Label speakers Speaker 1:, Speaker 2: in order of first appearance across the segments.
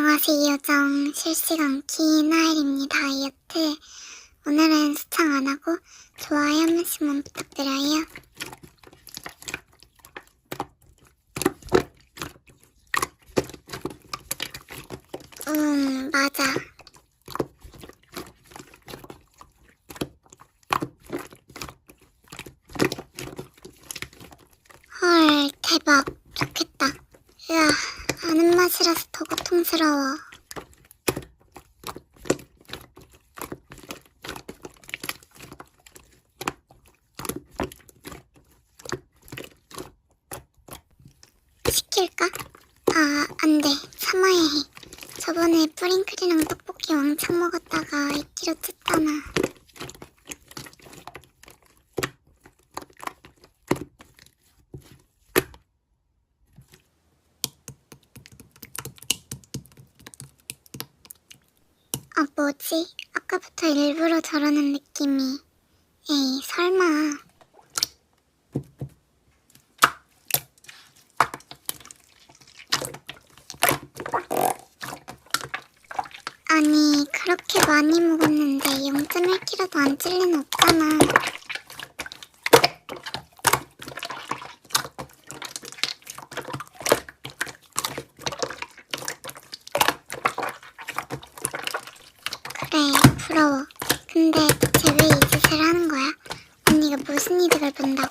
Speaker 1: 안녕하세요. 요정 실시간 키나일입니다. 다이어트. 오늘은 수창 안하고 좋아요 한 번씩만 부탁드려요. 맞아. 헐, 대박. 좋겠다. 으아, 아는 맛이라서 더 고통스러워. 시킬까? 아, 안 돼. 참아야 해. 저번에 뿌링클이랑 떡볶이 왕창 먹었다가 2kg 쪘잖아. 아, 뭐지? 아까부터 일부러 저러는 느낌이. 에이, 설마. 아니, 그렇게 많이 먹었는데 0.1kg도 안 찔 리는 없잖아. 그래, 부러워. 근데 대체 왜 이 짓을 하는 거야? 언니가 무슨 이득을 본다고?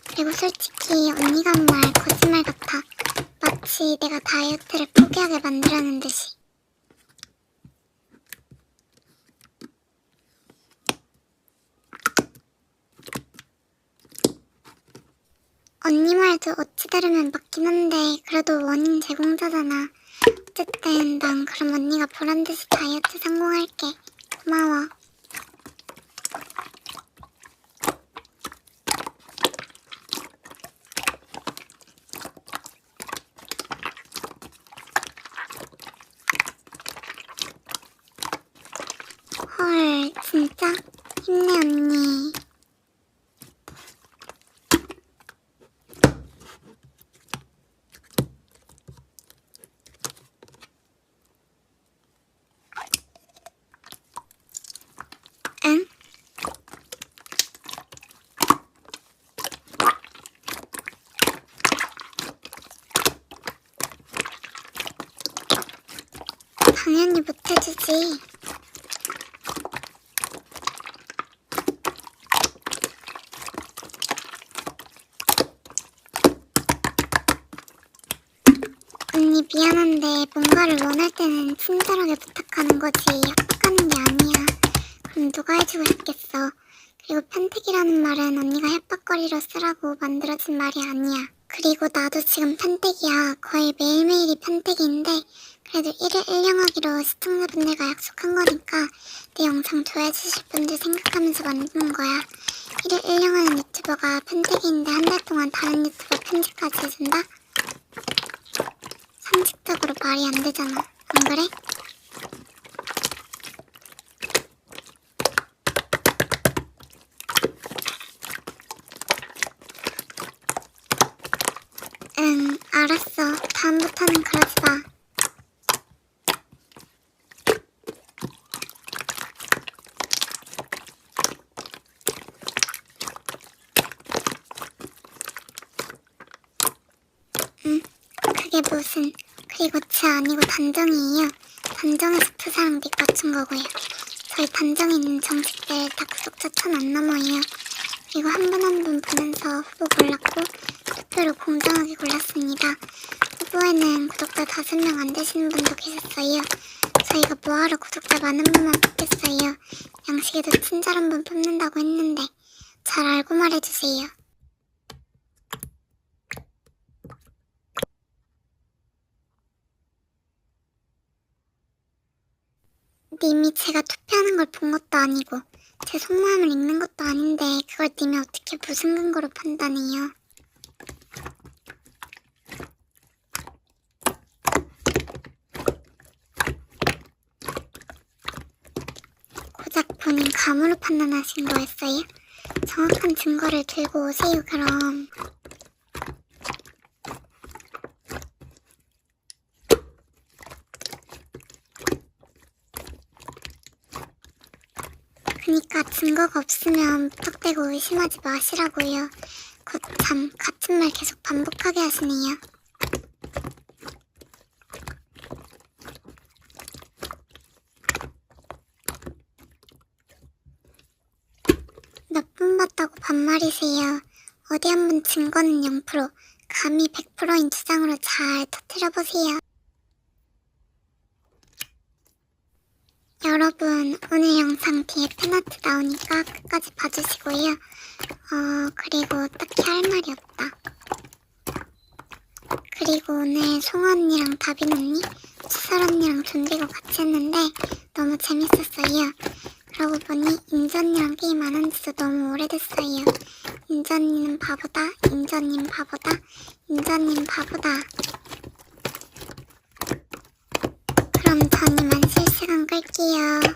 Speaker 1: 그리고 솔직히 언니가 한 말 거짓말 같아. 마치 내가 다이어트를 포기하게 만들라는 듯이. 언니 말도 어찌 들으면 맞긴 한데 그래도 원인 제공자잖아. 어쨌든 난 그럼 언니가 보란듯이 다이어트 성공할게. 고마워. 헐, 진짜? 힘내 언니. 응? 당연히 못해주지. 언니 미안한데 뭔가를 원할 때는 친절하게 부탁하는 거지 협박하는 게 아니야. 그럼 누가 해주고 싶겠어. 그리고 편택이라는 말은 언니가 협박거리로 쓰라고 만들어진 말이 아니야. 그리고 나도 지금 편택이야. 거의 매일매일이 편택인데 그래도 1일 1영하기로 시청자분들과 약속한 거니까 내 영상 좋아해 주실 분들 생각하면서 만드는 거야. 1일 1영하는 유튜버가 편택인데 한 달 동안 다른 유튜버 편집까지 해준다? 상식적으로 말이 안 되잖아. 안 그래? 응, 알았어. 다음부터는 그러지 마. 응, 그게 무슨... 그리고 지 아니고 단정이에요. 단정에서 푸사랑 닉 맞춘 거고요. 저희 단정에 있는 정식들 다 구독자 1000 안 넘어요. 그리고 한 분 한 분 보면서 후보 골랐고 투표로 공정하게 골랐습니다. 후보에는 구독자 5명 안 되시는 분도 계셨어요. 저희가 뭐하러 구독자 많은 분만 뽑겠어요. 양식에도 친절한 분 뽑는다고 했는데 잘 알고 말해주세요. 님이 제가 투표하는 걸 본 것도 아니고 제 속마음을 읽는 것도 아닌데 그걸 님이 어떻게 무슨 근거로 판단해요? 고작 본인 감으로 판단하신 거였어요? 정확한 증거를 들고 오세요 그럼. 그니까 증거가 없으면 무턱대고 의심하지 마시라고요. 거참 같은 말 계속 반복하게 하시네요. 몇 번 봤다고 반말이세요. 어디 한번 증거는 0%, 감히 100%인 주장으로 잘 터뜨려보세요. 여러분, 오늘 영상 뒤에 팬아트 나오니까 끝까지 봐주시고요. 그리고 딱히 할 말이 없다. 그리고 오늘 송아 언니랑 다빈 언니, 수설 언니랑 존재고 같이 했는데 너무 재밌었어요. 그러고 보니 인주 언니랑 게임 안 한 지도 너무 오래됐어요. 인주 언니는 바보다, 인주 언니는 바보다, 인주 언니는 바보다. 그럼 전 이만 실시간 끌게요.